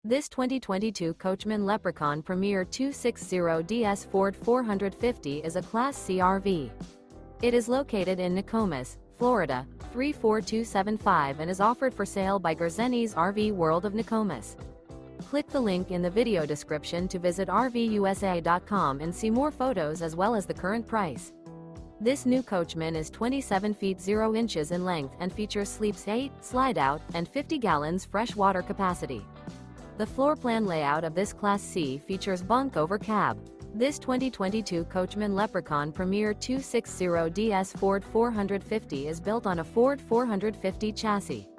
This 2022 Coachmen Leprechaun Premier 260DS Ford 450 is a Class C RV. It is located in Nokomis, Florida, 34275 and is offered for sale by Gerzeny's RV World of Nokomis. Click the link in the video description to visit RVUSA.com and see more photos as well as the current price. This new Coachmen is 27 feet 0 inches in length and features sleeps 8, Slideout, and 50 gallons fresh water capacity. The floor plan layout of this Class C features Bunk Over Cab. This 2022 Coachmen Leprechaun Premier 260DS Ford 450 is built on a Ford 450 chassis.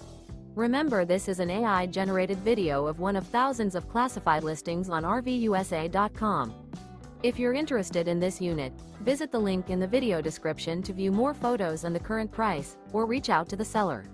Remember, this is an AI-generated video of one of thousands of classified listings on RVUSA.com. If you're interested in this unit, visit the link in the video description to view more photos and the current price, or reach out to the seller.